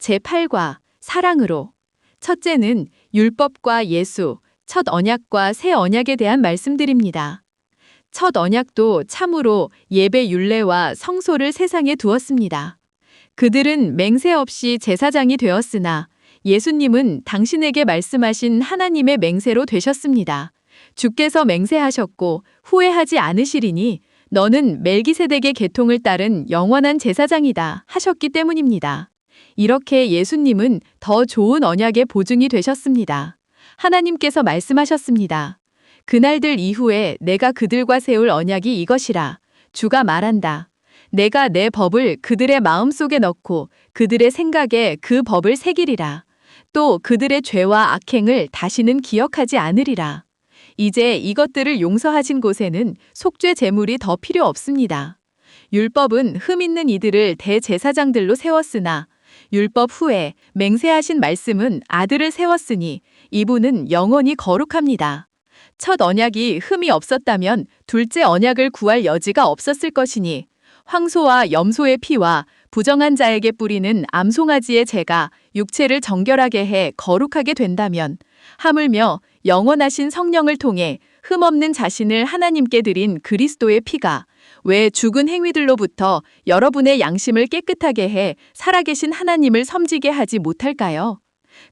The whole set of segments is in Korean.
제8과 사랑으로. 첫째는 율법과 예수, 첫 언약과 새 언약에 대한 말씀들입니다. 첫 언약도 참으로 예배 율례와 성소를 세상에 두었습니다. 그들은 맹세 없이 제사장이 되었으나 예수님은 당신에게 말씀하신 하나님의 맹세로 되셨습니다. 주께서 맹세하셨고 후회하지 않으시리니 너는 멜기세덱의 계통을 따른 영원한 제사장이다 하셨기 때문입니다. 이렇게 예수님은 더 좋은 언약의 보증이 되셨습니다. 하나님께서 말씀하셨습니다. 그날들 이후에 내가 그들과 세울 언약이 이것이라. 주가 말한다. 내가 내 법을 그들의 마음속에 넣고 그들의 생각에 그 법을 새기리라. 또 그들의 죄와 악행을 다시는 기억하지 않으리라. 이제 이것들을 용서하신 곳에는 속죄 제물이 더 필요 없습니다. 율법은 흠 있는 이들을 대제사장들로 세웠으나 율법 후에 맹세하신 말씀은 아들을 세웠으니 이분은 영원히 거룩합니다. 첫 언약이 흠이 없었다면 둘째 언약을 구할 여지가 없었을 것이니 황소와 염소의 피와 부정한 자에게 뿌리는 암송아지의 재가 육체를 정결하게 해 거룩하게 된다면 하물며 영원하신 성령을 통해 흠없는 자신을 하나님께 드린 그리스도의 피가 왜 죽은 행위들로부터 여러분의 양심을 깨끗하게 해 살아계신 하나님을 섬지게 하지 못할까요?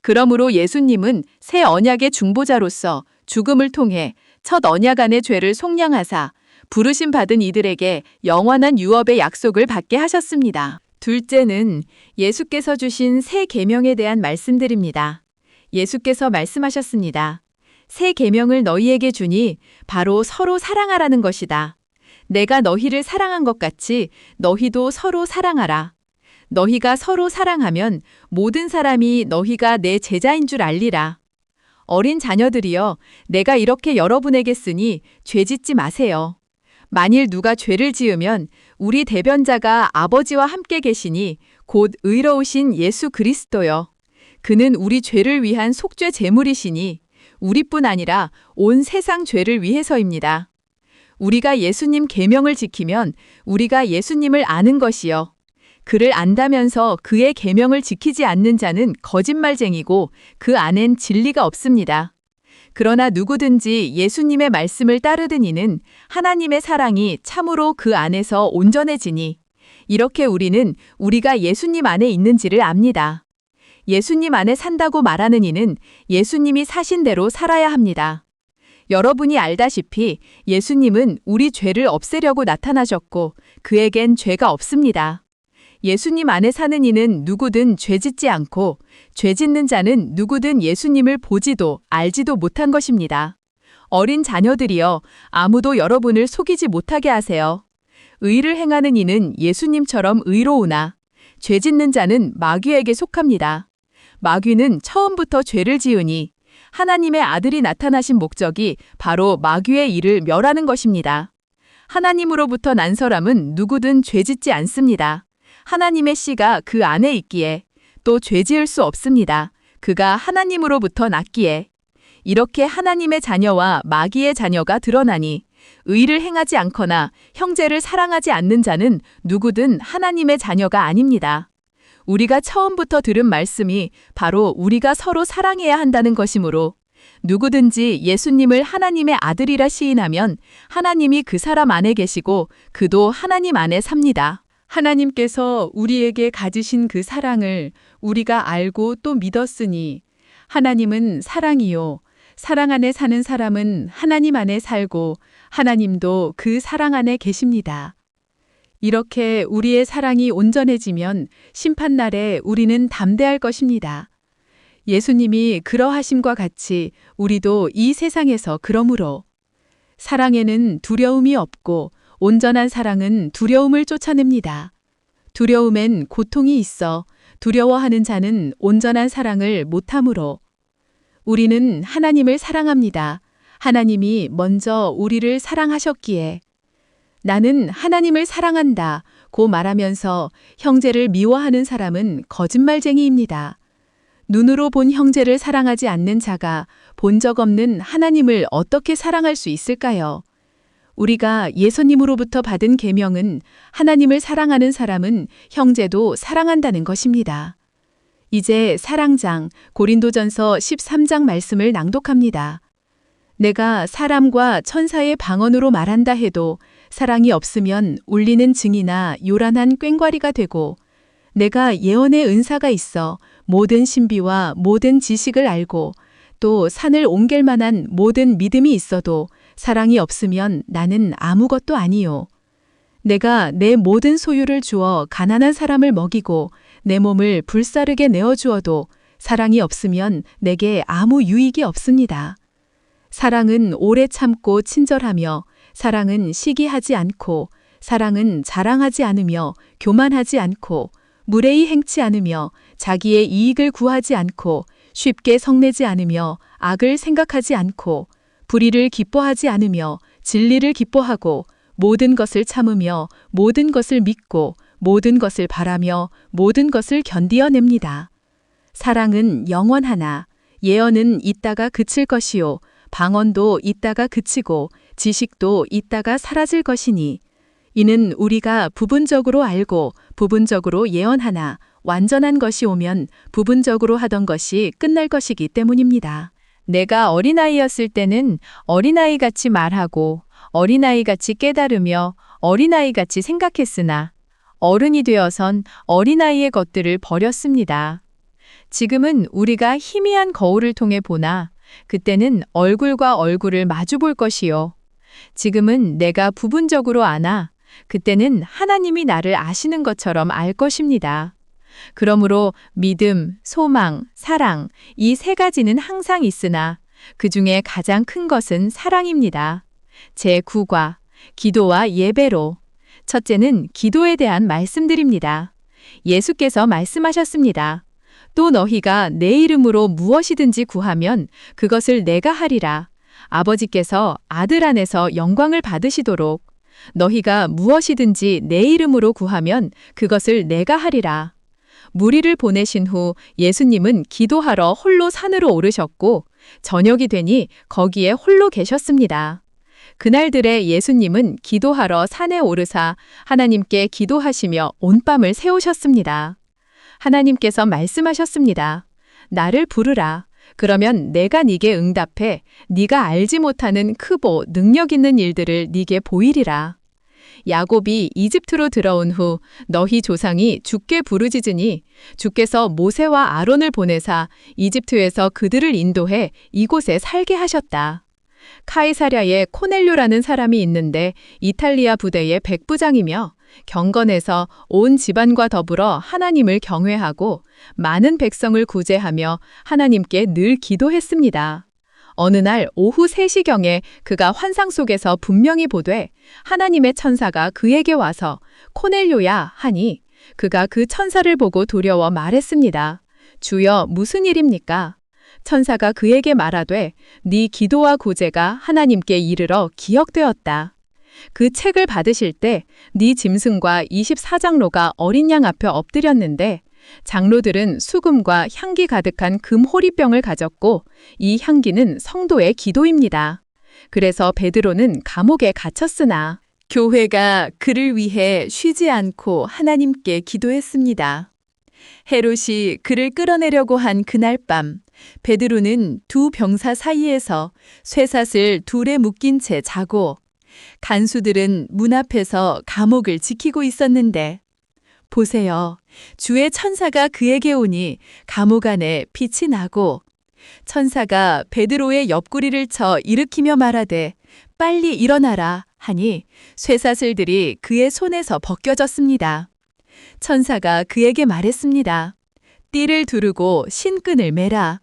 그러므로 예수님은 새 언약의 중보자로서 죽음을 통해 첫 언약 안의 죄를 속량하사 부르심 받은 이들에게 영원한 유업의 약속을 받게 하셨습니다. 둘째는 예수께서 주신 새 계명에 대한 말씀들입니다. 예수께서 말씀하셨습니다. 새 계명을 너희에게 주니 바로 서로 사랑하라는 것이다. 내가 너희를 사랑한 것 같이 너희도 서로 사랑하라. 너희가 서로 사랑하면 모든 사람이 너희가 내 제자인 줄 알리라. 어린 자녀들이여, 내가 이렇게 여러분에게 쓰니 죄짓지 마세요. 만일 누가 죄를 지으면 우리 대변자가 아버지와 함께 계시니 곧 의로우신 예수 그리스도여. 그는 우리 죄를 위한 속죄 제물이시니 우리뿐 아니라 온 세상 죄를 위해서입니다. 우리가 예수님 계명을 지키면 우리가 예수님을 아는 것이요. 그를 안다면서 그의 계명을 지키지 않는 자는 거짓말쟁이고 그 안엔 진리가 없습니다. 그러나 누구든지 예수님의 말씀을 따르는 이는 하나님의 사랑이 참으로 그 안에서 온전해지니 이렇게 우리는 우리가 예수님 안에 있는지를 압니다. 예수님 안에 산다고 말하는 이는 예수님이 사신 대로 살아야 합니다. 여러분이 알다시피 예수님은 우리 죄를 없애려고 나타나셨고 그에겐 죄가 없습니다. 예수님 안에 사는 이는 누구든 죄짓지 않고 죄짓는 자는 누구든 예수님을 보지도 알지도 못한 것입니다. 어린 자녀들이여, 아무도 여러분을 속이지 못하게 하세요. 의를 행하는 이는 예수님처럼 의로우나 죄짓는 자는 마귀에게 속합니다. 마귀는 처음부터 죄를 지으니 하나님의 아들이 나타나신 목적이 바로 마귀의 일을 멸하는 것입니다. 하나님으로부터 난 사람은 누구든 죄짓지 않습니다. 하나님의 씨가 그 안에 있기에 또 죄지을 수 없습니다. 그가 하나님으로부터 났기에. 이렇게 하나님의 자녀와 마귀의 자녀가 드러나니 의를 행하지 않거나 형제를 사랑하지 않는 자는 누구든 하나님의 자녀가 아닙니다. 우리가 처음부터 들은 말씀이 바로 우리가 서로 사랑해야 한다는 것이므로 누구든지 예수님을 하나님의 아들이라 시인하면 하나님이 그 사람 안에 계시고 그도 하나님 안에 삽니다. 하나님께서 우리에게 가지신 그 사랑을 우리가 알고 또 믿었으니 하나님은 사랑이요. 사랑 안에 사는 사람은 하나님 안에 살고 하나님도 그 사랑 안에 계십니다. 이렇게 우리의 사랑이 온전해지면 심판날에 우리는 담대할 것입니다. 예수님이 그러하심과 같이 우리도 이 세상에서 그러므로 사랑에는 두려움이 없고 온전한 사랑은 두려움을 쫓아냅니다. 두려움엔 고통이 있어 두려워하는 자는 온전한 사랑을 못함으로 우리는 하나님을 사랑합니다. 하나님이 먼저 우리를 사랑하셨기에 나는 하나님을 사랑한다 고 말하면서 형제를 미워하는 사람은 거짓말쟁이입니다. 눈으로 본 형제를 사랑하지 않는 자가 본 적 없는 하나님을 어떻게 사랑할 수 있을까요? 우리가 예수님으로부터 받은 계명은 하나님을 사랑하는 사람은 형제도 사랑한다는 것입니다. 이제 사랑장 고린도전서 13장 말씀을 낭독합니다. 내가 사람과 천사의 방언으로 말한다 해도 사랑이 없으면 울리는 증이나 요란한 꽹과리가 되고, 내가 예언의 은사가 있어 모든 신비와 모든 지식을 알고 또 산을 옮길 만한 모든 믿음이 있어도 사랑이 없으면 나는 아무것도 아니요. 내가 내 모든 소유를 주어 가난한 사람을 먹이고 내 몸을 불사르게 내어주어도 사랑이 없으면 내게 아무 유익이 없습니다. 사랑은 오래 참고 친절하며, 사랑은 시기하지 않고, 사랑은 자랑하지 않으며 교만하지 않고, 무례히 행치 않으며 자기의 이익을 구하지 않고, 쉽게 성내지 않으며 악을 생각하지 않고, 불의를 기뻐하지 않으며 진리를 기뻐하고, 모든 것을 참으며 모든 것을 믿고 모든 것을 바라며 모든 것을 견디어냅니다. 사랑은 영원하나 예언은 있다가 그칠 것이요 방언도 있다가 그치고 지식도 있다가 사라질 것이니, 이는 우리가 부분적으로 알고 부분적으로 예언하나 완전한 것이 오면 부분적으로 하던 것이 끝날 것이기 때문입니다. 내가 어린아이였을 때는 어린아이같이 말하고 어린아이같이 깨달으며 어린아이같이 생각했으나 어른이 되어선 어린아이의 것들을 버렸습니다. 지금은 우리가 희미한 거울을 통해 보나 그때는 얼굴과 얼굴을 마주 볼 것이요. 지금은 내가 부분적으로 아나 그때는 하나님이 나를 아시는 것처럼 알 것입니다. 그러므로 믿음, 소망, 사랑, 이 세 가지는 항상 있으나 그 중에 가장 큰 것은 사랑입니다. 제9과 기도와 예배로. 첫째는 기도에 대한 말씀드립니다. 예수께서 말씀하셨습니다. 또 너희가 내 이름으로 무엇이든지 구하면 그것을 내가 하리라. 아버지께서 아들 안에서 영광을 받으시도록 너희가 무엇이든지 내 이름으로 구하면 그것을 내가 하리라. 무리를 보내신 후 예수님은 기도하러 홀로 산으로 오르셨고 저녁이 되니 거기에 홀로 계셨습니다. 그날들에 예수님은 기도하러 산에 오르사 하나님께 기도하시며 온 밤을 새우셨습니다. 하나님께서 말씀하셨습니다. 나를 부르라. 그러면 내가 네게 응답해 네가 알지 못하는 크고 능력 있는 일들을 네게 보이리라. 야곱이 이집트로 들어온 후 너희 조상이 주께 부르짖으니 주께서 모세와 아론을 보내사 이집트에서 그들을 인도해 이곳에 살게 하셨다. 카이사랴에 코넬료라는 사람이 있는데 이탈리아 부대의 백부장이며 경건해서 온 집안과 더불어 하나님을 경외하고 많은 백성을 구제하며 하나님께 늘 기도했습니다. 어느 날 오후 3시경에 그가 환상 속에서 분명히 보되 하나님의 천사가 그에게 와서 코넬료야 하니 그가 그 천사를 보고 두려워 말했습니다. 주여 무슨 일입니까? 천사가 그에게 말하되 네 기도와 구제가 하나님께 이르러 기억되었다. 그 책을 받으실 때 네 짐승과 24장로가 어린 양 앞에 엎드렸는데 장로들은 수금과 향기 가득한 금 호리병을 가졌고 이 향기는 성도의 기도입니다. 그래서 베드로는 감옥에 갇혔으나 교회가 그를 위해 쉬지 않고 하나님께 기도했습니다. 헤롯이 그를 끌어내려고 한 그날 밤 베드로는 두 병사 사이에서 쇠사슬 둘에 묶인 채 자고 간수들은 문 앞에서 감옥을 지키고 있었는데 보세요. 주의 천사가 그에게 오니 감옥 안에 빛이 나고 천사가 베드로의 옆구리를 쳐 일으키며 말하되 빨리 일어나라 하니 쇠사슬들이 그의 손에서 벗겨졌습니다. 천사가 그에게 말했습니다. 띠를 두르고 신끈을 매라.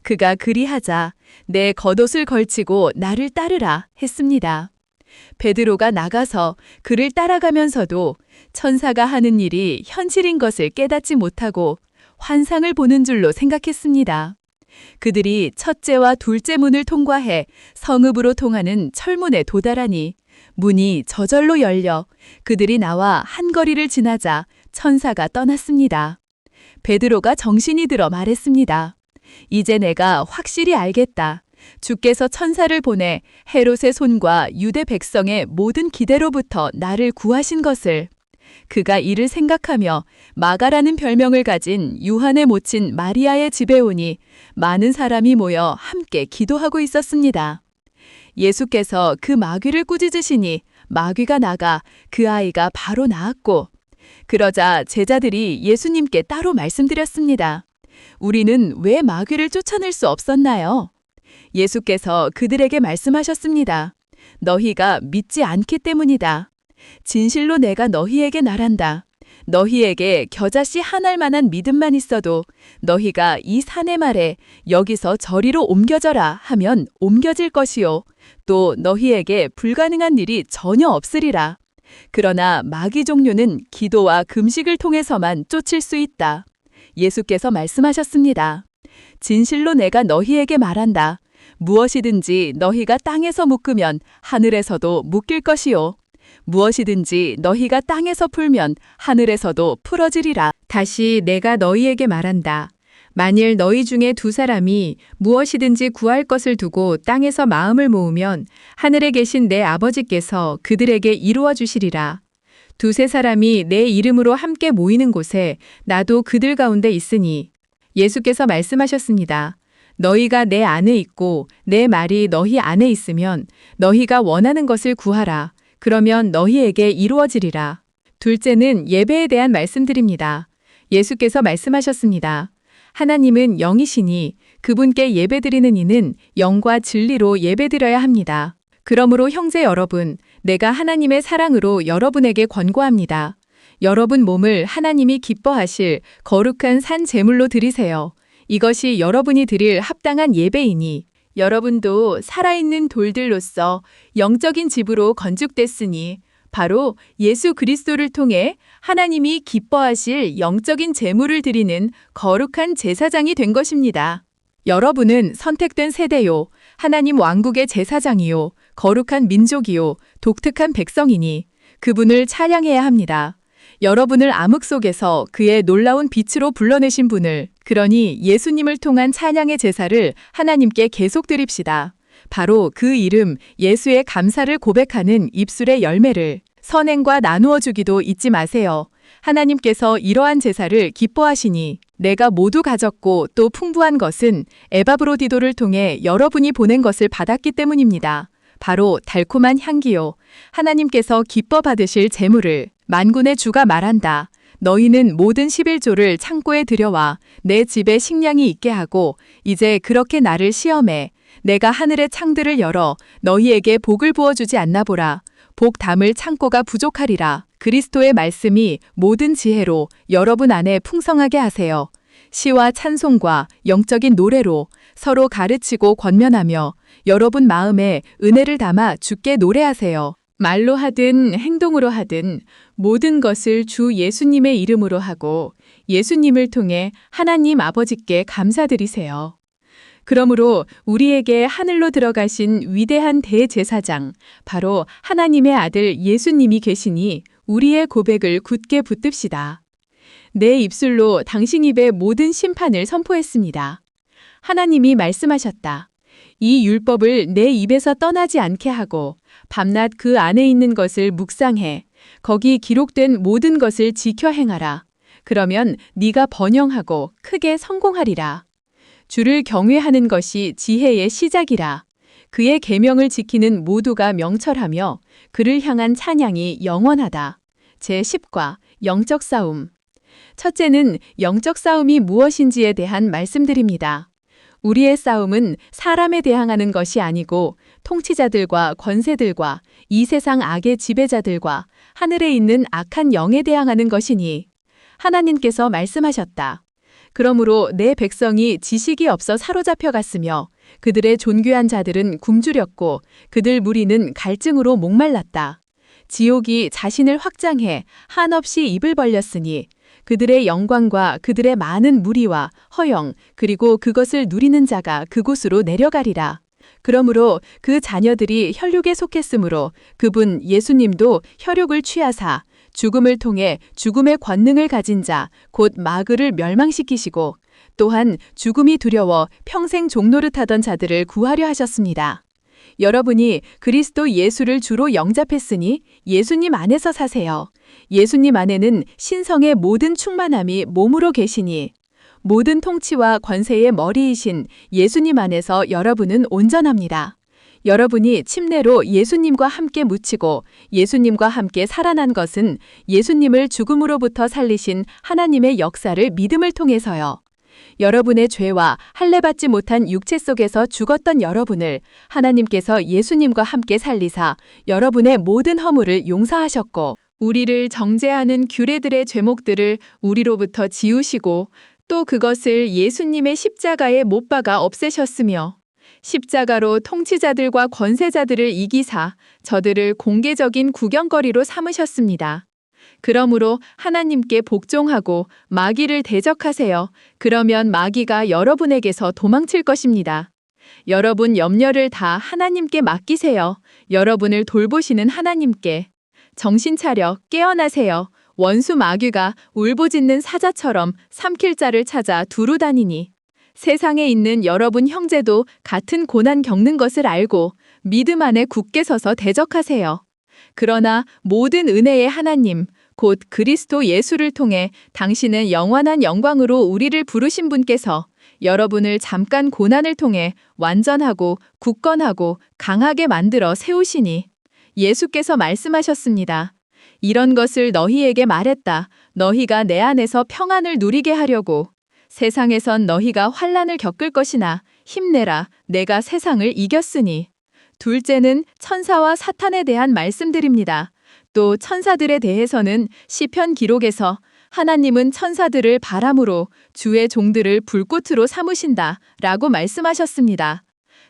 그가 그리하자 내 겉옷을 걸치고 나를 따르라 했습니다. 베드로가 나가서 그를 따라가면서도 천사가 하는 일이 현실인 것을 깨닫지 못하고 환상을 보는 줄로 생각했습니다. 그들이 첫째와 둘째 문을 통과해 성읍으로 통하는 철문에 도달하니 문이 저절로 열려 그들이 나와 한 거리를 지나자 천사가 떠났습니다. 베드로가 정신이 들어 말했습니다. 이제 내가 확실히 알겠다. 주께서 천사를 보내 헤롯의 손과 유대 백성의 모든 기대로부터 나를 구하신 것을. 그가 이를 생각하며 마가라는 별명을 가진 유한의 모친 마리아의 집에 오니 많은 사람이 모여 함께 기도하고 있었습니다. 예수께서 그 마귀를 꾸짖으시니 마귀가 나가 그 아이가 바로 나았고, 그러자 제자들이 예수님께 따로 말씀드렸습니다. 우리는 왜 마귀를 쫓아낼 수 없었나요? 예수께서 그들에게 말씀하셨습니다. 너희가 믿지 않기 때문이다. 진실로 내가 너희에게 말한다. 너희에게 겨자씨 한 알만한 믿음만 있어도 너희가 이 산의 말에 여기서 저리로 옮겨져라 하면 옮겨질 것이요. 또 너희에게 불가능한 일이 전혀 없으리라. 그러나 마귀 종류는 기도와 금식을 통해서만 쫓을 수 있다. 예수께서 말씀하셨습니다. 진실로 내가 너희에게 말한다. 무엇이든지 너희가 땅에서 묶으면 하늘에서도 묶일 것이요. 무엇이든지 너희가 땅에서 풀면 하늘에서도 풀어지리라. 다시 내가 너희에게 말한다. 만일 너희 중에 두 사람이 무엇이든지 구할 것을 두고 땅에서 마음을 모으면 하늘에 계신 내 아버지께서 그들에게 이루어 주시리라. 두세 사람이 내 이름으로 함께 모이는 곳에 나도 그들 가운데 있으니. 예수께서 말씀하셨습니다. 너희가 내 안에 있고 내 말이 너희 안에 있으면 너희가 원하는 것을 구하라. 그러면 너희에게 이루어지리라. 둘째는 예배에 대한 말씀드립니다. 예수께서 말씀하셨습니다. 하나님은 영이시니 그분께 예배드리는 이는 영과 진리로 예배드려야 합니다. 그러므로 형제 여러분, 내가 하나님의 사랑으로 여러분에게 권고합니다. 여러분 몸을 하나님이 기뻐하실 거룩한 산 제물로 드리세요. 이것이 여러분이 드릴 합당한 예배이니 여러분도 살아있는 돌들로서 영적인 집으로 건축됐으니 바로 예수 그리스도를 통해 하나님이 기뻐하실 영적인 제물을 드리는 거룩한 제사장이 된 것입니다. 여러분은 선택된 세대요, 하나님 왕국의 제사장이요, 거룩한 민족이요, 독특한 백성이니 그분을 찬양해야 합니다. 여러분을 암흑 속에서 그의 놀라운 빛으로 불러내신 분을, 그러니 예수님을 통한 찬양의 제사를 하나님께 계속 드립시다. 바로 그 이름 예수의 감사를 고백하는 입술의 열매를, 선행과 나누어 주기도 잊지 마세요. 하나님께서 이러한 제사를 기뻐하시니 내가 모두 가졌고 또 풍부한 것은 에바브로디도를 통해 여러분이 보낸 것을 받았기 때문입니다. 바로 달콤한 향기요, 하나님께서 기뻐 받으실 제물을. 만군의 주가 말한다. 너희는 모든 11조를 창고에 들여와 내 집에 식량이 있게 하고 이제 그렇게 나를 시험해. 내가 하늘의 창들을 열어 너희에게 복을 부어주지 않나 보라. 복 담을 창고가 부족하리라. 그리스도의 말씀이 모든 지혜로 여러분 안에 풍성하게 하세요. 시와 찬송과 영적인 노래로 서로 가르치고 권면하며 여러분 마음에 은혜를 담아 주께 노래하세요. 말로 하든 행동으로 하든 모든 것을 주 예수님의 이름으로 하고 예수님을 통해 하나님 아버지께 감사드리세요. 그러므로 우리에게 하늘로 들어가신 위대한 대제사장, 바로 하나님의 아들 예수님이 계시니 우리의 고백을 굳게 붙듭시다. 내 입술로 당신 입의 모든 심판을 선포했습니다. 하나님이 말씀하셨다. 이 율법을 내 입에서 떠나지 않게 하고 밤낮 그 안에 있는 것을 묵상해 거기 기록된 모든 것을 지켜 행하라. 그러면 네가 번영하고 크게 성공하리라. 주를 경외하는 것이 지혜의 시작이라. 그의 계명을 지키는 모두가 명철하며 그를 향한 찬양이 영원하다. 제10과 영적 싸움. 첫째는 영적 싸움이 무엇인지에 대한 말씀드립니다. 우리의 싸움은 사람에 대항하는 것이 아니고 통치자들과 권세들과 이 세상 악의 지배자들과 하늘에 있는 악한 영에 대항하는 것이니 하나님께서 말씀하셨다. 그러므로 내 백성이 지식이 없어 사로잡혀 갔으며 그들의 존귀한 자들은 굶주렸고 그들 무리는 갈증으로 목말랐다. 지옥이 자신을 확장해 한없이 입을 벌렸으니 그들의 영광과 그들의 많은 무리와 허영 그리고 그것을 누리는 자가 그곳으로 내려가리라. 그러므로 그 자녀들이 혈육에 속했으므로 그분 예수님도 혈육을 취하사 죽음을 통해 죽음의 권능을 가진 자 곧 마귀를 멸망시키시고 또한 죽음이 두려워 평생 종노릇하던 자들을 구하려 하셨습니다. 여러분이 그리스도 예수를 주로 영접했으니 예수님 안에서 사세요. 예수님 안에는 신성의 모든 충만함이 몸으로 계시니 모든 통치와 권세의 머리이신 예수님 안에서 여러분은 온전합니다. 여러분이 침례로 예수님과 함께 묻히고 예수님과 함께 살아난 것은 예수님을 죽음으로부터 살리신 하나님의 역사를 믿음을 통해서요. 여러분의 죄와 할례받지 못한 육체 속에서 죽었던 여러분을 하나님께서 예수님과 함께 살리사 여러분의 모든 허물을 용서하셨고 우리를 정죄하는 규례들의 죄목들을 우리로부터 지우시고 또 그것을 예수님의 십자가에 못 박아 없애셨으며 십자가로 통치자들과 권세자들을 이기사 저들을 공개적인 구경거리로 삼으셨습니다. 그러므로 하나님께 복종하고 마귀를 대적하세요. 그러면 마귀가 여러분에게서 도망칠 것입니다. 여러분 염려를 다 하나님께 맡기세요. 여러분을 돌보시는 하나님께. 정신 차려 깨어나세요. 원수 마귀가 울부짖는 사자처럼 삼킬 자를 찾아 두루 다니니 세상에 있는 여러분 형제도 같은 고난 겪는 것을 알고 믿음 안에 굳게 서서 대적하세요. 그러나 모든 은혜의 하나님, 곧 그리스도 예수를 통해 당신은 영원한 영광으로 우리를 부르신 분께서 여러분을 잠깐 고난을 통해 완전하고 굳건하고 강하게 만들어 세우시니 예수께서 말씀하셨습니다. 이런 것을 너희에게 말했다. 너희가 내 안에서 평안을 누리게 하려고. 세상에선 너희가 환난을 겪을 것이나 힘내라. 내가 세상을 이겼으니. 둘째는 천사와 사탄에 대한 말씀들입니다. 또 천사들에 대해서는 시편 기록에서 하나님은 천사들을 바람으로 주의 종들을 불꽃으로 삼으신다 라고 말씀하셨습니다.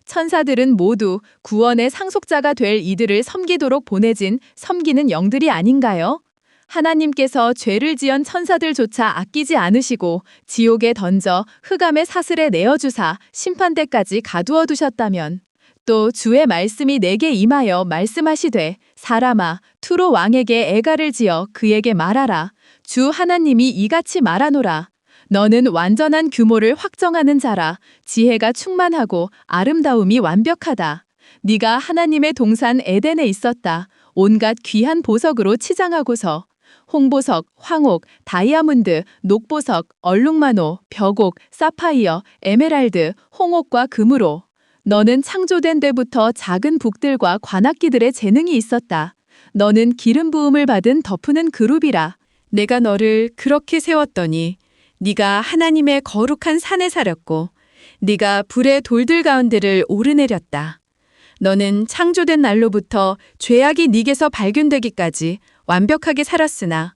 천사들은 모두 구원의 상속자가 될 이들을 섬기도록 보내진 섬기는 영들이 아닌가요? 하나님께서 죄를 지은 천사들조차 아끼지 않으시고 지옥에 던져 흑암의 사슬에 내어주사 심판대까지 가두어 두셨다면 또 주의 말씀이 내게 임하여 말씀하시되 사람아 투로 왕에게 애가를 지어 그에게 말하라. 주 하나님이 이같이 말하노라. 너는 완전한 규모를 확정하는 자라. 지혜가 충만하고 아름다움이 완벽하다. 네가 하나님의 동산 에덴에 있었다. 온갖 귀한 보석으로 치장하고서 홍보석, 황옥, 다이아몬드, 녹보석, 얼룩마노, 벽옥, 사파이어, 에메랄드, 홍옥과 금으로 너는 창조된 데부터 작은 북들과 관악기들의 재능이 있었다. 너는 기름 부음을 받은 덮으는 그룹이라. 내가 너를 그렇게 세웠더니 네가 하나님의 거룩한 산에 살았고 네가 불의 돌들 가운데를 오르내렸다. 너는 창조된 날로부터 죄악이 네게서 발견되기까지 완벽하게 살았으나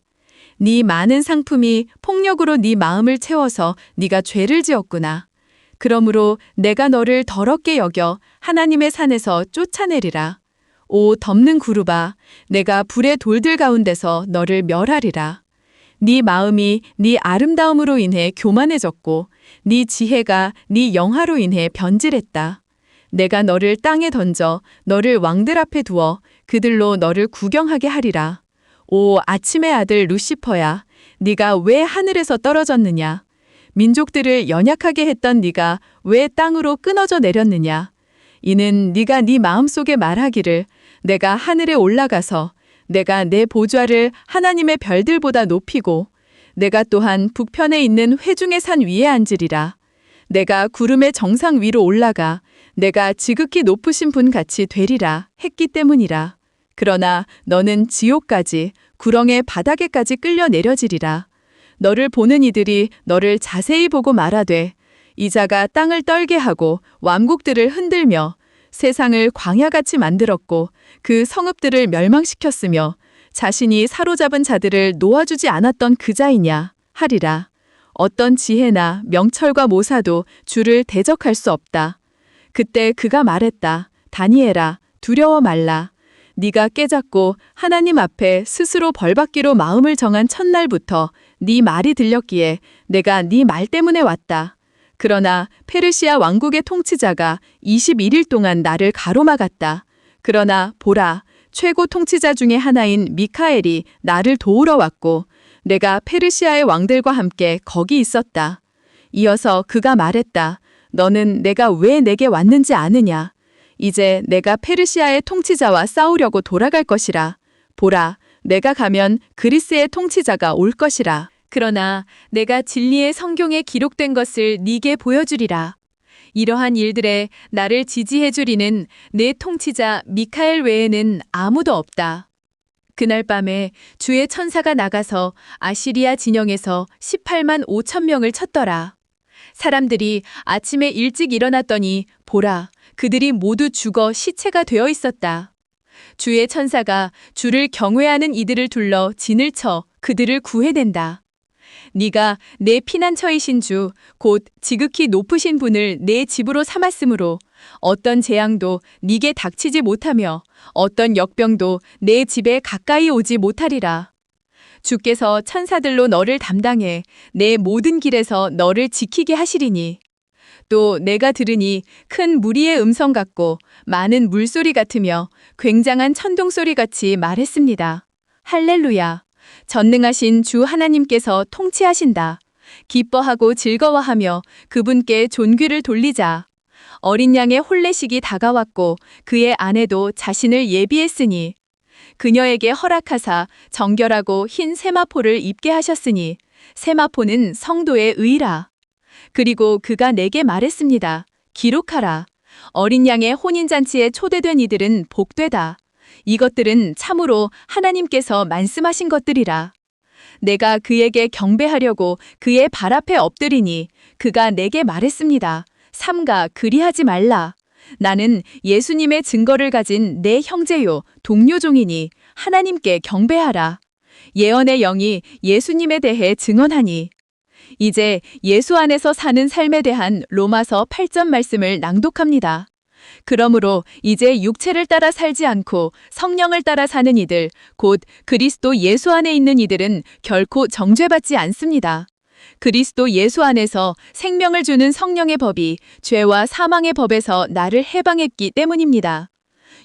네 많은 상품이 폭력으로 네 마음을 채워서 네가 죄를 지었구나. 그러므로 내가 너를 더럽게 여겨 하나님의 산에서 쫓아내리라. 오 덮는 구루바, 내가 불의 돌들 가운데서 너를 멸하리라. 네 마음이 네 아름다움으로 인해 교만해졌고 네 지혜가 네 영화로 인해 변질했다. 내가 너를 땅에 던져 너를 왕들 앞에 두어 그들로 너를 구경하게 하리라. 오 아침의 아들 루시퍼야, 네가 왜 하늘에서 떨어졌느냐? 민족들을 연약하게 했던 네가 왜 땅으로 끊어져 내렸느냐? 이는 네가 네 마음속에 말하기를 내가 하늘에 올라가서 내가 내 보좌를 하나님의 별들보다 높이고 내가 또한 북편에 있는 회중의 산 위에 앉으리라. 내가 구름의 정상 위로 올라가 내가 지극히 높으신 분 같이 되리라 했기 때문이라. 그러나 너는 지옥까지 구렁의 바닥에까지 끌려 내려지리라. 너를 보는 이들이 너를 자세히 보고 말하되 이 자가 땅을 떨게 하고 왕국들을 흔들며 세상을 광야같이 만들었고 그 성읍들을 멸망시켰으며 자신이 사로잡은 자들을 놓아주지 않았던 그 자이냐 하리라. 어떤 지혜나 명철과 모사도 주를 대적할 수 없다. 그때 그가 말했다. 다니엘아, 두려워 말라. 네가 깨닫고 하나님 앞에 스스로 벌받기로 마음을 정한 첫날부터 네 말이 들렸기에 내가 네 말 때문에 왔다. 그러나 페르시아 왕국의 통치자가 21일 동안 나를 가로막았다. 그러나 보라, 최고 통치자 중에 하나인 미카엘이 나를 도우러 왔고 내가 페르시아의 왕들과 함께 거기 있었다. 이어서 그가 말했다. 너는 내가 왜 내게 왔는지 아느냐? 이제 내가 페르시아의 통치자와 싸우려고 돌아갈 것이라. 보라, 내가 가면 그리스의 통치자가 올 것이라. 그러나 내가 진리의 성경에 기록된 것을 네게 보여주리라. 이러한 일들에 나를 지지해 주리는 내 통치자 미카엘 외에는 아무도 없다. 그날 밤에 주의 천사가 나가서 아시리아 진영에서 18만 5천 명을 쳤더라. 사람들이 아침에 일찍 일어났더니 보라, 그들이 모두 죽어 시체가 되어 있었다. 주의 천사가 주를 경외하는 이들을 둘러 진을 쳐 그들을 구해낸다. 네가 내 피난처이신 주, 곧 지극히 높으신 분을 내 집으로 삼았으므로 어떤 재앙도 네게 닥치지 못하며 어떤 역병도 내 집에 가까이 오지 못하리라. 주께서 천사들로 너를 담당해 내 모든 길에서 너를 지키게 하시리니. 또 내가 들으니 큰 무리의 음성 같고 많은 물소리 같으며 굉장한 천둥소리 같이 말했습니다. 할렐루야! 전능하신 주 하나님께서 통치하신다. 기뻐하고 즐거워하며 그분께 존귀를 돌리자. 어린 양의 혼례식이 다가왔고 그의 아내도 자신을 예비했으니 그녀에게 허락하사 정결하고 흰 세마포를 입게 하셨으니 세마포는 성도의 의라. 그리고 그가 내게 말했습니다. 기록하라. 어린 양의 혼인잔치에 초대된 이들은 복되다. 이것들은 참으로 하나님께서 말씀하신 것들이라. 내가 그에게 경배하려고 그의 발 앞에 엎드리니 그가 내게 말했습니다. 삼가 그리하지 말라. 나는 예수님의 증거를 가진 내 형제요 동료종이니 하나님께 경배하라. 예언의 영이 예수님에 대해 증언하니. 이제 예수 안에서 사는 삶에 대한 로마서 8절 말씀을 낭독합니다. 그러므로 이제 육체를 따라 살지 않고 성령을 따라 사는 이들, 곧 그리스도 예수 안에 있는 이들은 결코 정죄받지 않습니다. 그리스도 예수 안에서 생명을 주는 성령의 법이 죄와 사망의 법에서 나를 해방했기 때문입니다.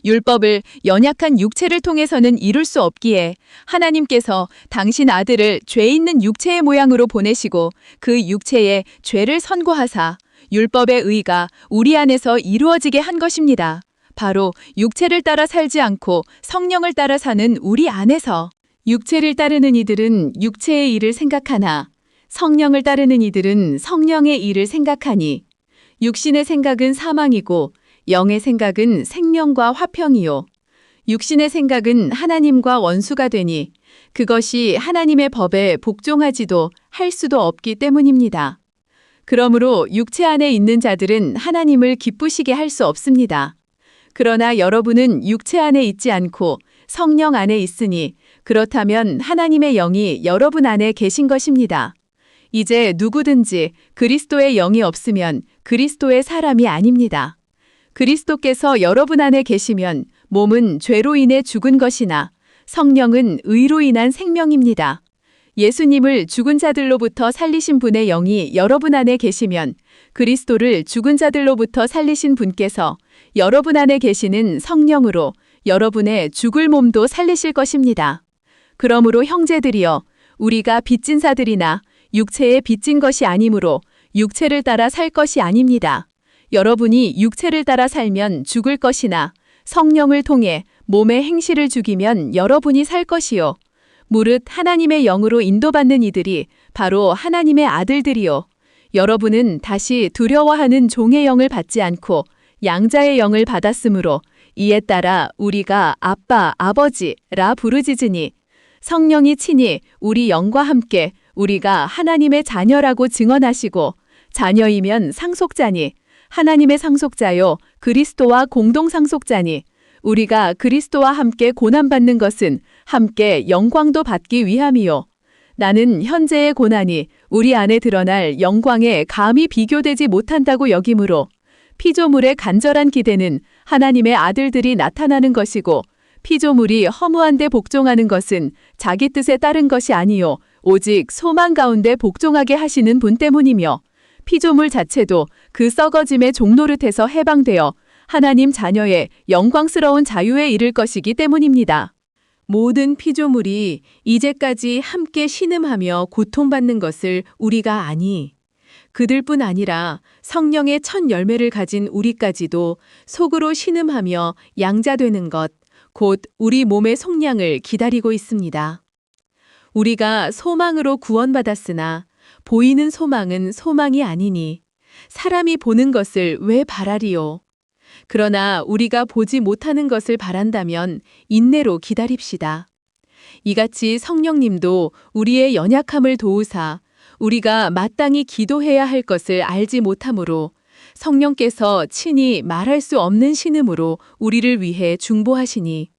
율법을 연약한 육체를 통해서는 이룰 수 없기에 하나님께서 당신 아들을 죄 있는 육체의 모양으로 보내시고 그 육체에 죄를 선고하사 율법의 의가 우리 안에서 이루어지게 한 것입니다. 바로 육체를 따라 살지 않고 성령을 따라 사는 우리 안에서. 육체를 따르는 이들은 육체의 일을 생각하나 성령을 따르는 이들은 성령의 일을 생각하니 육신의 생각은 사망이고 영의 생각은 생명과 화평이요. 육신의 생각은 하나님과 원수가 되니 그것이 하나님의 법에 복종하지도 할 수도 없기 때문입니다. 그러므로 육체 안에 있는 자들은 하나님을 기쁘시게 할 수 없습니다. 그러나 여러분은 육체 안에 있지 않고 성령 안에 있으니 그렇다면 하나님의 영이 여러분 안에 계신 것입니다. 이제 누구든지 그리스도의 영이 없으면 그리스도의 사람이 아닙니다. 그리스도께서 여러분 안에 계시면 몸은 죄로 인해 죽은 것이나 성령은 의로 인한 생명입니다. 예수님을 죽은 자들로부터 살리신 분의 영이 여러분 안에 계시면 그리스도를 죽은 자들로부터 살리신 분께서 여러분 안에 계시는 성령으로 여러분의 죽을 몸도 살리실 것입니다. 그러므로 형제들이여, 우리가 빚진 자들이나 육체에 빚진 것이 아니므로 육체를 따라 살 것이 아닙니다. 여러분이 육체를 따라 살면 죽을 것이나 성령을 통해 몸의 행실을 죽이면 여러분이 살 것이요. 무릇 하나님의 영으로 인도받는 이들이 바로 하나님의 아들들이요. 여러분은 다시 두려워하는 종의 영을 받지 않고 양자의 영을 받았으므로 이에 따라 우리가 아빠, 아버지라 부르짖으니 성령이 친히 우리 영과 함께 우리가 하나님의 자녀라고 증언하시고 자녀이면 상속자니 하나님의 상속자요 그리스도와 공동 상속자니 우리가 그리스도와 함께 고난받는 것은 함께 영광도 받기 위함이요. 나는 현재의 고난이 우리 안에 드러날 영광에 감히 비교되지 못한다고 여기므로 피조물의 간절한 기대는 하나님의 아들들이 나타나는 것이고 피조물이 허무한 데 복종하는 것은 자기 뜻에 따른 것이 아니요 오직 소망 가운데 복종하게 하시는 분 때문이며 피조물 자체도 그 썩어짐의 종노릇에서 해방되어 하나님 자녀의 영광스러운 자유에 이를 것이기 때문입니다. 모든 피조물이 이제까지 함께 신음하며 고통받는 것을 우리가 아니, 그들뿐 아니라 성령의 첫 열매를 가진 우리까지도 속으로 신음하며 양자되는 것, 곧 우리 몸의 속량을 기다리고 있습니다. 우리가 소망으로 구원받았으나 보이는 소망은 소망이 아니니 사람이 보는 것을 왜 바라리요? 그러나 우리가 보지 못하는 것을 바란다면 인내로 기다립시다. 이같이 성령님도 우리의 연약함을 도우사 우리가 마땅히 기도해야 할 것을 알지 못하므로 성령께서 친히 말할 수 없는 신음으로 우리를 위해 중보하시니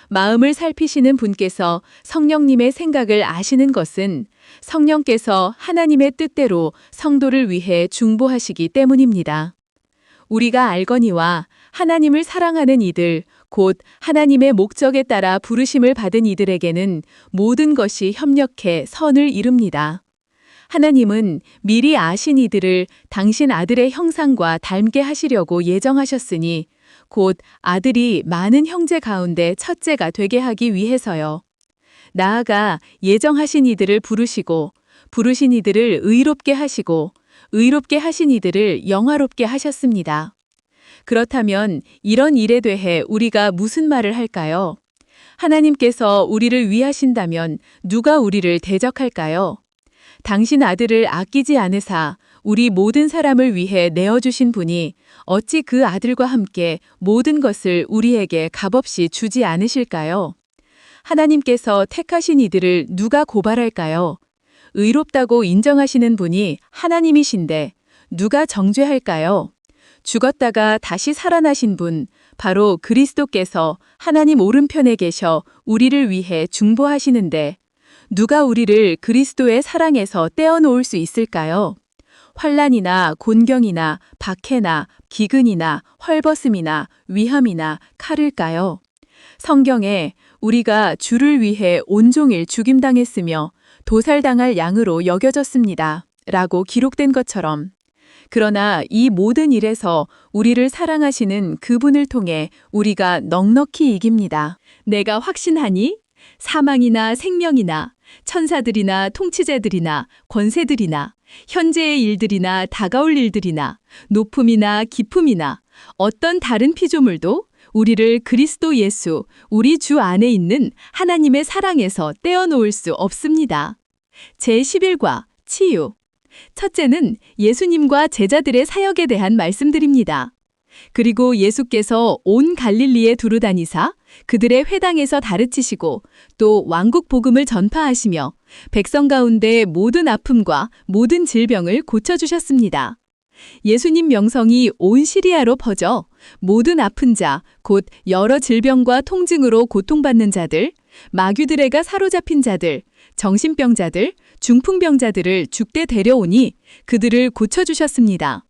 마음을 살피시는 분께서 성령님의 생각을 아시는 것은 성령께서 하나님의 뜻대로 성도를 위해 중보하시기 때문입니다. 우리가 알거니와 하나님을 사랑하는 이들, 곧 하나님의 목적에 따라 부르심을 받은 이들에게는 모든 것이 협력해 선을 이룹니다. 하나님은 미리 아신 이들을 당신 아들의 형상과 닮게 하시려고 예정하셨으니 곧 아들이 많은 형제 가운데 첫째가 되게 하기 위해서요. 나아가 예정하신 이들을 부르시고 부르신 이들을 의롭게 하시고 의롭게 하신 이들을 영화롭게 하셨습니다. 그렇다면 이런 일에 대해 우리가 무슨 말을 할까요? 하나님께서 우리를 위하신다면 누가 우리를 대적할까요? 당신 아들을 아끼지 않으사 우리 모든 사람을 위해 내어주신 분이 어찌 그 아들과 함께 모든 것을 우리에게 값없이 주지 않으실까요? 하나님께서 택하신 이들을 누가 고발할까요? 의롭다고 인정하시는 분이 하나님이신데 누가 정죄할까요? 죽었다가 다시 살아나신 분, 바로 그리스도께서 하나님 오른편에 계셔 우리를 위해 중보하시는데 누가 우리를 그리스도의 사랑에서 떼어놓을 수 있을까요? 환난이나 곤경이나 박해나 기근이나 헐벗음이나 위험이나 칼일까요? 성경에 우리가 주를 위해 온종일 죽임당했으며 도살당할 양으로 여겨졌습니다. 라고 기록된 것처럼 그러나 이 모든 일에서 우리를 사랑하시는 그분을 통해 우리가 넉넉히 이깁니다. 내가 확신하니 사망이나 생명이나 천사들이나 통치자들이나 권세들이나 현재의 일들이나 다가올 일들이나 높음이나 깊음이나 어떤 다른 피조물도 우리를 그리스도 예수, 우리 주 안에 있는 하나님의 사랑에서 떼어놓을 수 없습니다. 제11과 치유. 첫째는 예수님과 제자들의 사역에 대한 말씀드립니다. 그리고 예수께서 온 갈릴리에 두루다니사 그들의 회당에서 가르치시고 또 왕국 복음을 전파하시며 백성 가운데 모든 아픔과 모든 질병을 고쳐주셨습니다. 예수님 명성이 온 시리아로 퍼져 모든 아픈 자, 곧 여러 질병과 통증으로 고통받는 자들, 마귀들에게 사로잡힌 자들, 정신병자들, 중풍병자들을 죽게 데려오니 그들을 고쳐주셨습니다.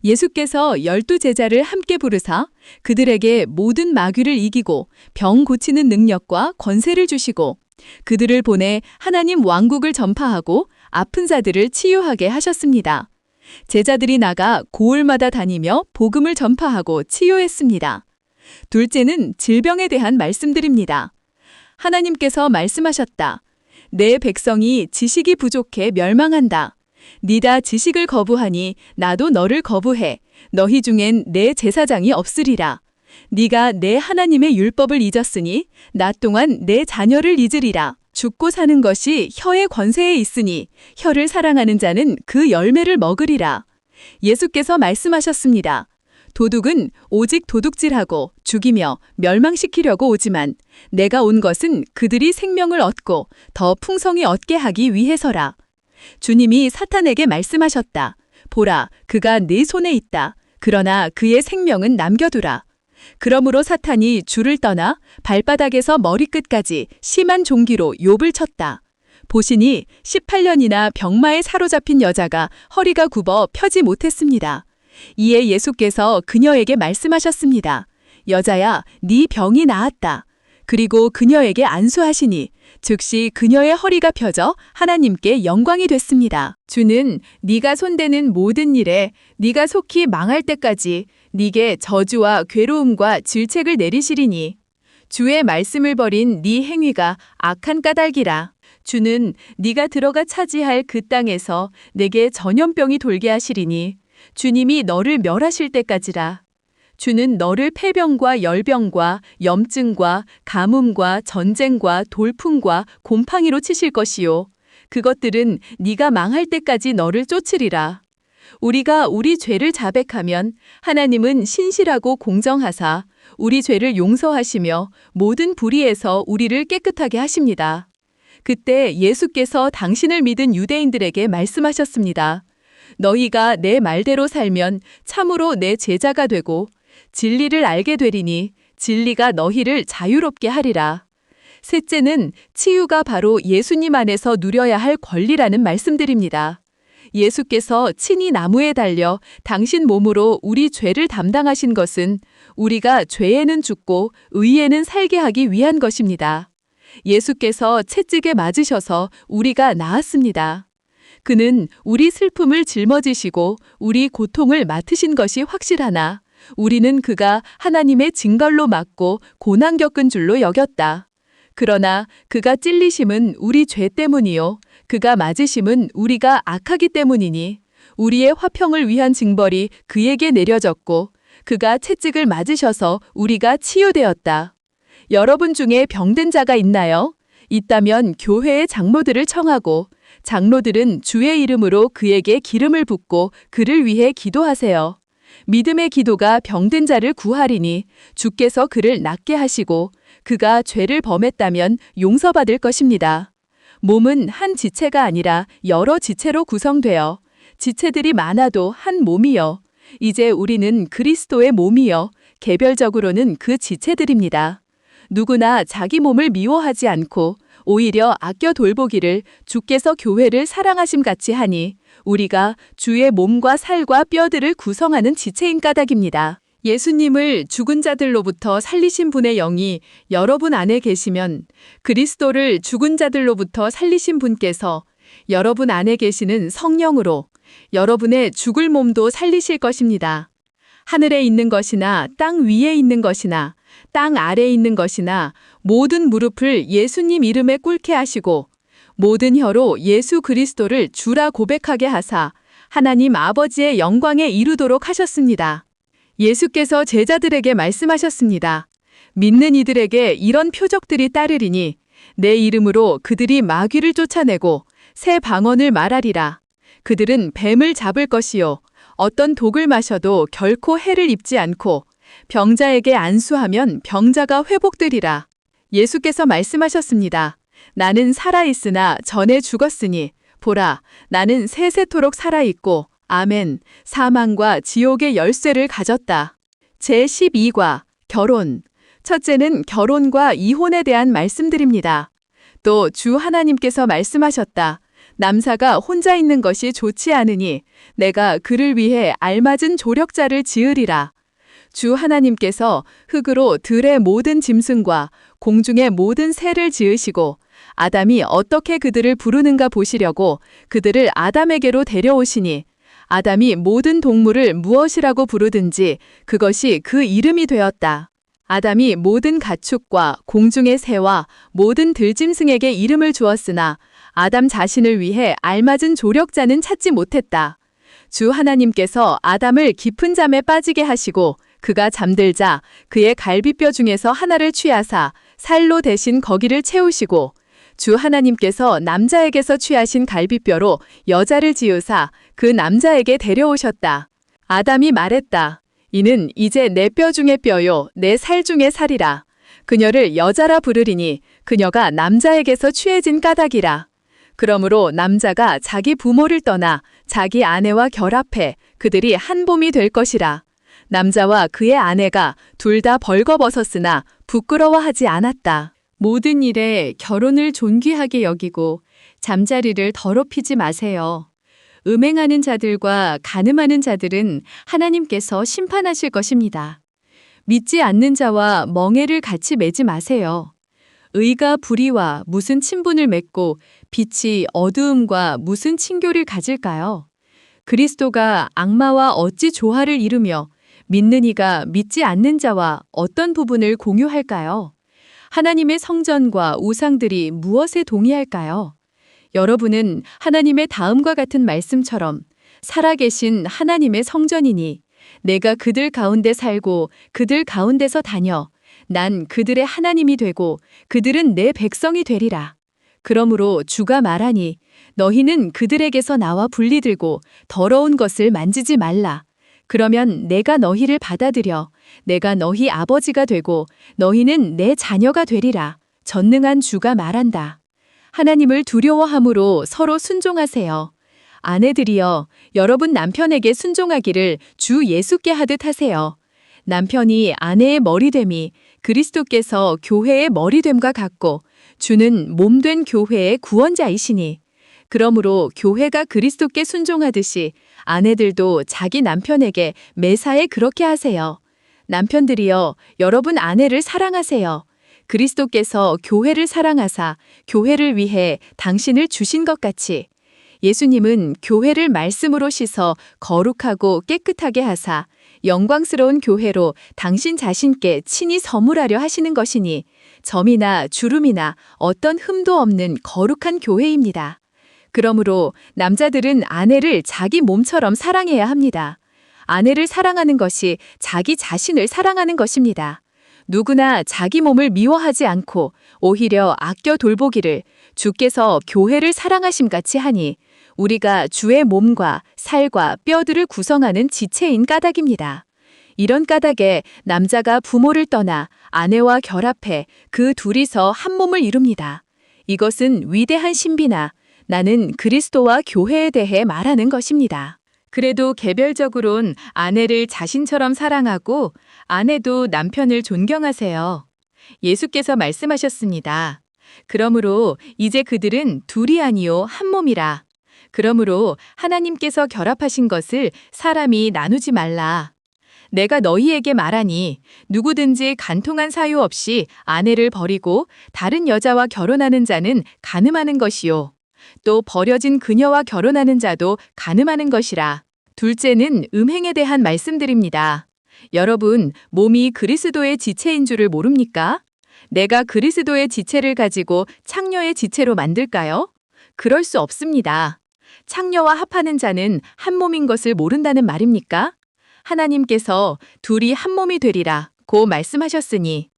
예수께서 12 제자를 함께 부르사 그들에게 모든 마귀를 이기고 병 고치는 능력과 권세를 주시고 그들을 보내 하나님 왕국을 전파하고 아픈 자들을 치유하게 하셨습니다. 제자들이 나가 고을마다 다니며 복음을 전파하고 치유했습니다. 둘째는 질병에 대한 말씀드립니다. 하나님께서 말씀하셨다. 내 백성이 지식이 부족해 멸망한다. 네가 지식을 거부하니 나도 너를 거부해. 너희 중엔 내 제사장이 없으리라. 네가 내 하나님의 율법을 잊었으니 나 또한 내 자녀를 잊으리라. 죽고 사는 것이 혀의 권세에 있으니 혀를 사랑하는 자는 그 열매를 먹으리라. 예수께서 말씀하셨습니다. 도둑은 오직 도둑질하고 죽이며 멸망시키려고 오지만 내가 온 것은 그들이 생명을 얻고 더 풍성히 얻게 하기 위해서라. 주님이 사탄에게 말씀하셨다. 보라, 그가 네 손에 있다. 그러나 그의 생명은 남겨두라. 그러므로 사탄이 주를 떠나 발바닥에서 머리끝까지 심한 종기로 욥을 쳤다. 보시니 18년이나 병마에 사로잡힌 여자가 허리가 굽어 펴지 못했습니다. 이에 예수께서 그녀에게 말씀하셨습니다. 여자야, 네 병이 나았다. 그리고 그녀에게 안수하시니 즉시 그녀의 허리가 펴져 하나님께 영광이 됐습니다. 주는 네가 손대는 모든 일에 네가 속히 망할 때까지 네게 저주와 괴로움과 질책을 내리시리니 주의 말씀을 버린 네 행위가 악한 까닭이라. 주는 네가 들어가 차지할 그 땅에서 내게 전염병이 돌게 하시리니 주님이 너를 멸하실 때까지라. 주는 너를 폐병과 열병과 염증과 가뭄과 전쟁과 돌풍과 곰팡이로 치실 것이요. 그것들은 네가 망할 때까지 너를 쫓으리라. 우리가 우리 죄를 자백하면 하나님은 신실하고 공정하사 우리 죄를 용서하시며 모든 불의에서 우리를 깨끗하게 하십니다. 그때 예수께서 당신을 믿은 유대인들에게 말씀하셨습니다. 너희가 내 말대로 살면 참으로 내 제자가 되고 진리를 알게 되리니 진리가 너희를 자유롭게 하리라. 셋째는 치유가 바로 예수님 안에서 누려야 할 권리라는 말씀드립니다. 예수께서 친히 나무에 달려 당신 몸으로 우리 죄를 담당하신 것은 우리가 죄에는 죽고 의에는 살게 하기 위한 것입니다. 예수께서 채찍에 맞으셔서 우리가 나았습니다. 그는 우리 슬픔을 짊어지시고 우리 고통을 맡으신 것이 확실하나 우리는 그가 하나님의 징벌로 맞고 고난 겪은 줄로 여겼다. 그러나 그가 찔리심은 우리 죄 때문이요 그가 맞으심은 우리가 악하기 때문이니 우리의 화평을 위한 징벌이 그에게 내려졌고 그가 채찍을 맞으셔서 우리가 치유되었다. 여러분 중에 병든 자가 있나요? 있다면 교회의 장로들을 청하고 장로들은 주의 이름으로 그에게 기름을 붓고 그를 위해 기도하세요. 믿음의 기도가 병든 자를 구하리니 주께서 그를 낫게 하시고 그가 죄를 범했다면 용서받을 것입니다. 몸은 한 지체가 아니라 여러 지체로 구성되어 지체들이 많아도 한 몸이요. 이제 우리는 그리스도의 몸이요. 개별적으로는 그 지체들입니다. 누구나 자기 몸을 미워하지 않고 오히려 아껴 돌보기를 주께서 교회를 사랑하심 같이 하니 우리가 주의 몸과 살과 뼈들을 구성하는 지체인 까닭입니다. 예수님을 죽은 자들로부터 살리신 분의 영이 여러분 안에 계시면 그리스도를 죽은 자들로부터 살리신 분께서 여러분 안에 계시는 성령으로 여러분의 죽을 몸도 살리실 것입니다. 하늘에 있는 것이나 땅 위에 있는 것이나 땅 아래에 있는 것이나 모든 무릎을 예수님 이름에 꿇게 하시고 모든 혀로 예수 그리스도를 주라 고백하게 하사 하나님 아버지의 영광에 이르도록 하셨습니다. 예수께서 제자들에게 말씀하셨습니다. 믿는 이들에게 이런 표적들이 따르리니 내 이름으로 그들이 마귀를 쫓아내고 새 방언을 말하리라. 그들은 뱀을 잡을 것이요 어떤 독을 마셔도 결코 해를 입지 않고 병자에게 안수하면 병자가 회복되리라. 예수께서 말씀하셨습니다. 나는 살아있으나 전에 죽었으니 보라 나는 세세토록 살아있고 아멘 사망과 지옥의 열쇠를 가졌다. 제12과 결혼. 첫째는 결혼과 이혼에 대한 말씀드립니다. 또 주 하나님께서 말씀하셨다. 남사가 혼자 있는 것이 좋지 않으니 내가 그를 위해 알맞은 조력자를 지으리라. 주 하나님께서 흙으로 들의 모든 짐승과 공중의 모든 새를 지으시고 아담이 어떻게 그들을 부르는가 보시려고 그들을 아담에게로 데려오시니 아담이 모든 동물을 무엇이라고 부르든지 그것이 그 이름이 되었다. 아담이 모든 가축과 공중의 새와 모든 들짐승에게 이름을 주었으나 아담 자신을 위해 알맞은 조력자는 찾지 못했다. 주 하나님께서 아담을 깊은 잠에 빠지게 하시고 그가 잠들자 그의 갈비뼈 중에서 하나를 취하사 살로 대신 거기를 채우시고 주 하나님께서 남자에게서 취하신 갈비뼈로 여자를 지으사 그 남자에게 데려오셨다. 아담이 말했다. 이는 이제 내 뼈 중의 뼈요 내 살 중의 살이라. 그녀를 여자라 부르리니 그녀가 남자에게서 취해진 까닭이라. 그러므로 남자가 자기 부모를 떠나 자기 아내와 결합해 그들이 한 몸이 될 것이라. 남자와 그의 아내가 둘 다 벌거벗었으나 부끄러워하지 않았다. 모든 일에 결혼을 존귀하게 여기고 잠자리를 더럽히지 마세요. 음행하는 자들과 간음하는 자들은 하나님께서 심판하실 것입니다. 믿지 않는 자와 멍에를 같이 매지 마세요. 의가 불의와 무슨 친분을 맺고 빛이 어두움과 무슨 친교를 가질까요? 그리스도가 악마와 어찌 조화를 이루며 믿는 이가 믿지 않는 자와 어떤 부분을 공유할까요? 하나님의 성전과 우상들이 무엇에 동의할까요? 여러분은 하나님의 다음과 같은 말씀처럼 살아계신 하나님의 성전이니 내가 그들 가운데 살고 그들 가운데서 다녀 난 그들의 하나님이 되고 그들은 내 백성이 되리라. 그러므로 주가 말하니 너희는 그들에게서 나와 분리들고 더러운 것을 만지지 말라. 그러면 내가 너희를 받아들여 내가 너희 아버지가 되고 너희는 내 자녀가 되리라. 전능한 주가 말한다. 하나님을 두려워함으로 서로 순종하세요. 아내들이여, 여러분 남편에게 순종하기를 주 예수께 하듯 하세요. 남편이 아내의 머리됨이 그리스도께서 교회의 머리됨과 같고 주는 몸된 교회의 구원자이시니 그러므로 교회가 그리스도께 순종하듯이 아내들도 자기 남편에게 매사에 그렇게 하세요. 남편들이여, 여러분 아내를 사랑하세요. 그리스도께서 교회를 사랑하사 교회를 위해 당신을 주신 것 같이 예수님은 교회를 말씀으로 씻어 거룩하고 깨끗하게 하사 영광스러운 교회로 당신 자신께 친히 서물하려 하시는 것이니 점이나 주름이나 어떤 흠도 없는 거룩한 교회입니다. 그러므로 남자들은 아내를 자기 몸처럼 사랑해야 합니다. 아내를 사랑하는 것이 자기 자신을 사랑하는 것입니다. 누구나 자기 몸을 미워하지 않고 오히려 아껴 돌보기를 주께서 교회를 사랑하심같이 하니 우리가 주의 몸과 살과 뼈들을 구성하는 지체인 까닭입니다. 이런 까닭에 남자가 부모를 떠나 아내와 결합해 그 둘이서 한 몸을 이룹니다. 이것은 위대한 신비나 나는 그리스도와 교회에 대해 말하는 것입니다. 그래도 개별적으론 아내를 자신처럼 사랑하고 아내도 남편을 존경하세요. 예수께서 말씀하셨습니다. 그러므로 이제 그들은 둘이 아니요 한 몸이라. 그러므로 하나님께서 결합하신 것을 사람이 나누지 말라. 내가 너희에게 말하니 누구든지 간통한 사유 없이 아내를 버리고 다른 여자와 결혼하는 자는 간음하는 것이요. 또 버려진 그녀와 결혼하는 자도 간음하는 것이라. 둘째는 음행에 대한 말씀드립니다. 여러분, 몸이 그리스도의 지체인 줄을 모릅니까? 내가 그리스도의 지체를 가지고 창녀의 지체로 만들까요? 그럴 수 없습니다. 창녀와 합하는 자는 한 몸인 것을 모른다는 말입니까? 하나님께서 둘이 한 몸이 되리라 고 말씀하셨으니.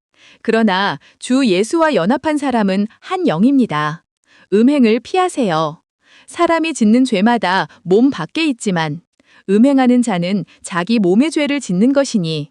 그러나 주 예수와 연합한 사람은 한 영입니다. 음행을 피하세요. 사람이 짓는 죄마다 몸 밖에 있지만 음행하는 자는 자기 몸의 죄를 짓는 것이니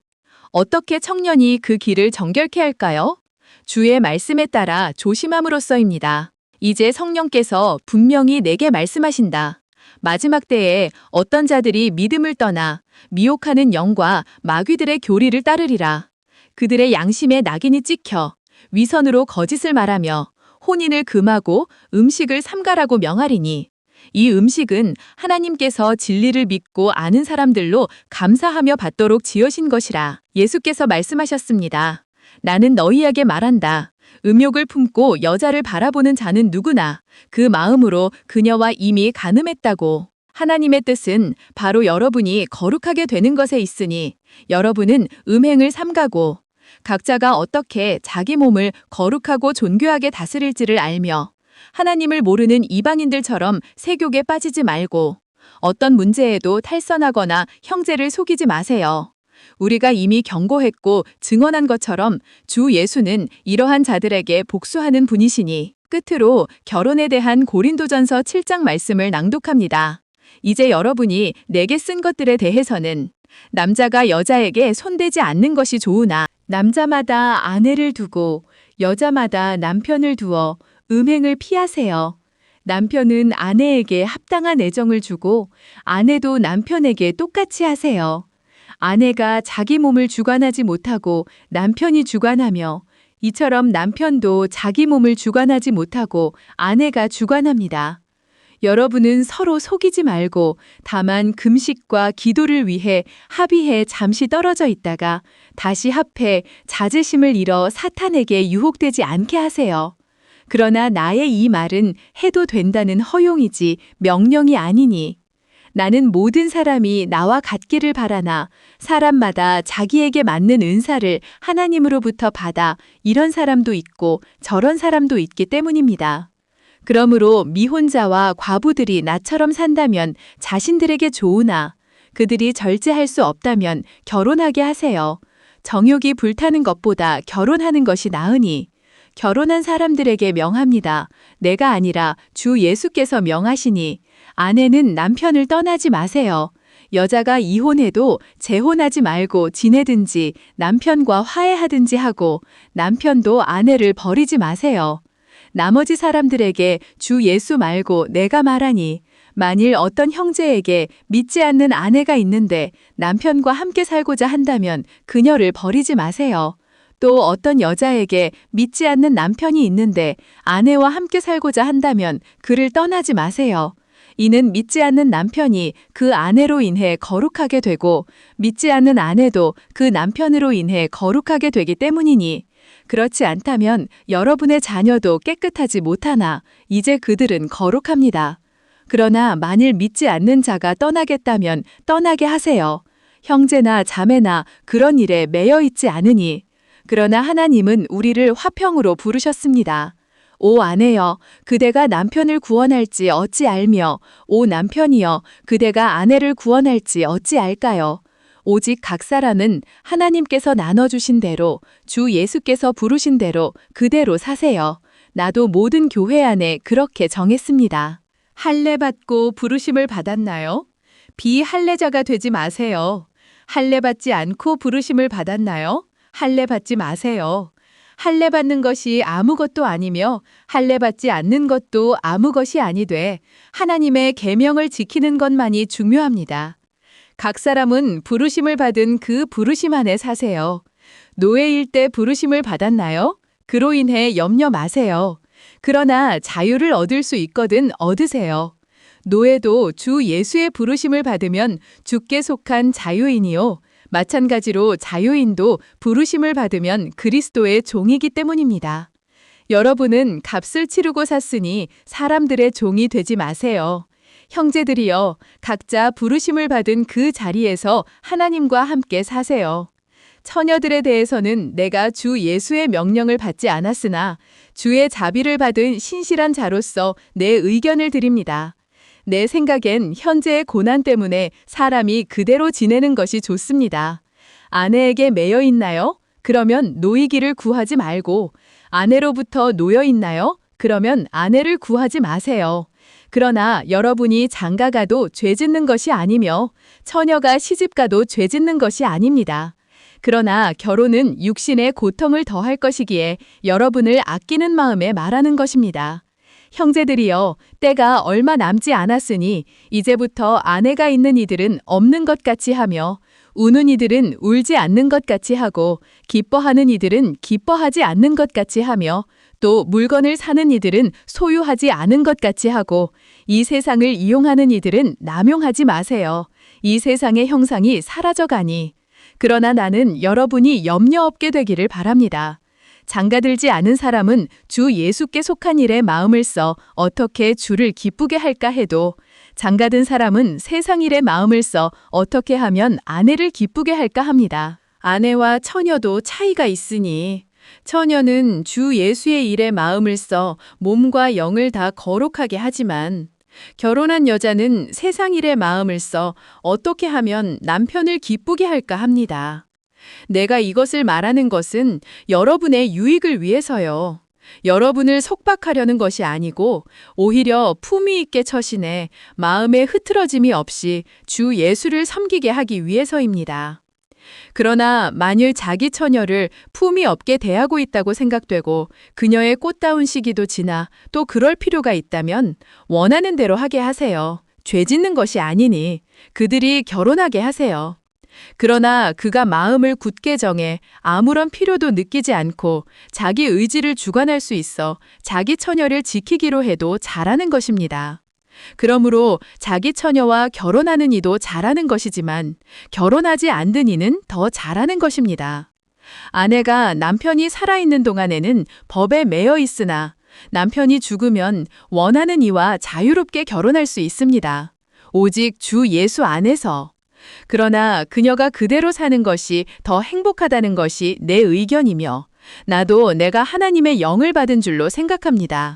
어떻게 청년이 그 길을 정결케 할까요? 주의 말씀에 따라 조심함으로써입니다. 이제 성령께서 분명히 내게 말씀하신다. 마지막 때에 어떤 자들이 믿음을 떠나 미혹하는 영과 마귀들의 교리를 따르리라. 그들의 양심에 낙인이 찍혀 위선으로 거짓을 말하며 혼인을 금하고 음식을 삼가라고 명하리니 이 음식은 하나님께서 진리를 믿고 아는 사람들로 감사하며 받도록 지으신 것이라. 예수께서 말씀하셨습니다. 나는 너희에게 말한다. 음욕을 품고 여자를 바라보는 자는 누구나 그 마음으로 그녀와 이미 간음했다고. 하나님의 뜻은 바로 여러분이 거룩하게 되는 것에 있으니 여러분은 음행을 삼가고 각자가 어떻게 자기 몸을 거룩하고 존귀하게 다스릴지를 알며 하나님을 모르는 이방인들처럼 세욕에 빠지지 말고 어떤 문제에도 탈선하거나 형제를 속이지 마세요. 우리가 이미 경고했고 증언한 것처럼 주 예수는 이러한 자들에게 복수하는 분이시니. 끝으로 결혼에 대한 고린도전서 7장 말씀을 낭독합니다. 이제 여러분이 내게 쓴 것들에 대해서는 남자가 여자에게 손대지 않는 것이 좋으나 남자마다 아내를 두고 여자마다 남편을 두어 음행을 피하세요. 남편은 아내에게 합당한 애정을 주고 아내도 남편에게 똑같이 하세요. 아내가 자기 몸을 주관하지 못하고 남편이 주관하며 이처럼 남편도 자기 몸을 주관하지 못하고 아내가 주관합니다. 여러분은 서로 속이지 말고 다만 금식과 기도를 위해 합의해 잠시 떨어져 있다가 다시 합해 자제심을 잃어 사탄에게 유혹되지 않게 하세요. 그러나 나의 이 말은 해도 된다는 허용이지 명령이 아니니 나는 모든 사람이 나와 같기를 바라나 사람마다 자기에게 맞는 은사를 하나님으로부터 받아 이런 사람도 있고 저런 사람도 있기 때문입니다. 그러므로 미혼자와 과부들이 나처럼 산다면 자신들에게 좋으나 그들이 절제할 수 없다면 결혼하게 하세요. 정욕이 불타는 것보다 결혼하는 것이 나으니. 결혼한 사람들에게 명합니다. 내가 아니라 주 예수께서 명하시니 아내는 남편을 떠나지 마세요. 여자가 이혼해도 재혼하지 말고 지내든지 남편과 화해하든지 하고 남편도 아내를 버리지 마세요. 나머지 사람들에게 주 예수 말고 내가 말하니 만일 어떤 형제에게 믿지 않는 아내가 있는데 남편과 함께 살고자 한다면 그녀를 버리지 마세요. 또 어떤 여자에게 믿지 않는 남편이 있는데 아내와 함께 살고자 한다면 그를 떠나지 마세요. 이는 믿지 않는 남편이 그 아내로 인해 거룩하게 되고 믿지 않는 아내도 그 남편으로 인해 거룩하게 되기 때문이니 그렇지 않다면 여러분의 자녀도 깨끗하지 못하나 이제 그들은 거룩합니다. 그러나 만일 믿지 않는 자가 떠나겠다면 떠나게 하세요. 형제나 자매나 그런 일에 매여 있지 않으니. 그러나 하나님은 우리를 화평으로 부르셨습니다. 오 아내여, 그대가 남편을 구원할지 어찌 알며, 오 남편이여, 그대가 아내를 구원할지 어찌 알까요? 오직 각 사람은 하나님께서 나눠주신 대로, 주 예수께서 부르신 대로 그대로 사세요. 나도 모든 교회 안에 그렇게 정했습니다. 할례 받고 부르심을 받았나요? 비할례자가 되지 마세요. 할례 받지 않고 부르심을 받았나요? 할례 받지 마세요. 할례 받는 것이 아무것도 아니며 할례 받지 않는 것도 아무 것이 아니되 하나님의 계명을 지키는 것만이 중요합니다. 각 사람은 부르심을 받은 그 부르심 안에 사세요. 노예일 때 부르심을 받았나요? 그로 인해 염려 마세요. 그러나 자유를 얻을 수 있거든 얻으세요. 노예도 주 예수의 부르심을 받으면 주께 속한 자유인이요. 마찬가지로 자유인도 부르심을 받으면 그리스도의 종이기 때문입니다. 여러분은 값을 치르고 샀으니 사람들의 종이 되지 마세요. 형제들이여, 각자 부르심을 받은 그 자리에서 하나님과 함께 사세요. 처녀들에 대해서는 내가 주 예수의 명령을 받지 않았으나 주의 자비를 받은 신실한 자로서 내 의견을 드립니다. 내 생각엔 현재의 고난 때문에 사람이 그대로 지내는 것이 좋습니다. 아내에게 매여 있나요? 그러면 노이기를 구하지 말고, 아내로부터 놓여 있나요? 그러면 아내를 구하지 마세요. 그러나 여러분이 장가가도 죄 짓는 것이 아니며 처녀가 시집가도 죄 짓는 것이 아닙니다. 그러나 결혼은 육신의 고통을 더할 것이기에 여러분을 아끼는 마음에 말하는 것입니다. 형제들이여, 때가 얼마 남지 않았으니 이제부터 아내가 있는 이들은 없는 것 같이 하며 우는 이들은 울지 않는 것 같이 하고 기뻐하는 이들은 기뻐하지 않는 것 같이 하며 또 물건을 사는 이들은 소유하지 않은 것 같이 하고 이 세상을 이용하는 이들은 남용하지 마세요. 이 세상의 형상이 사라져가니. 그러나 나는 여러분이 염려 없게 되기를 바랍니다. 장가들지 않은 사람은 주 예수께 속한 일에 마음을 써 어떻게 주를 기쁘게 할까 해도 장가든 사람은 세상 일에 마음을 써 어떻게 하면 아내를 기쁘게 할까 합니다. 아내와 처녀도 차이가 있으니 처녀는 주 예수의 일에 마음을 써 몸과 영을 다 거룩하게 하지만 결혼한 여자는 세상 일에 마음을 써 어떻게 하면 남편을 기쁘게 할까 합니다. 내가 이것을 말하는 것은 여러분의 유익을 위해서요. 여러분을 속박하려는 것이 아니고 오히려 품위 있게 처신해 마음에 흐트러짐이 없이 주 예수를 섬기게 하기 위해서입니다. 그러나 만일 자기 처녀를 품위 없게 대하고 있다고 생각되고 그녀의 꽃다운 시기도 지나 또 그럴 필요가 있다면 원하는 대로 하게 하세요. 죄 짓는 것이 아니니 그들이 결혼하게 하세요. 그러나 그가 마음을 굳게 정해 아무런 필요도 느끼지 않고 자기 의지를 주관할 수 있어 자기 처녀를 지키기로 해도 잘하는 것입니다. 그러므로 자기 처녀와 결혼하는 이도 잘하는 것이지만 결혼하지 않는 이는 더 잘하는 것입니다. 아내가 남편이 살아있는 동안에는 법에 매여 있으나 남편이 죽으면 원하는 이와 자유롭게 결혼할 수 있습니다. 오직 주 예수 안에서. 그러나 그녀가 그대로 사는 것이 더 행복하다는 것이 내 의견이며 나도 내가 하나님의 영을 받은 줄로 생각합니다.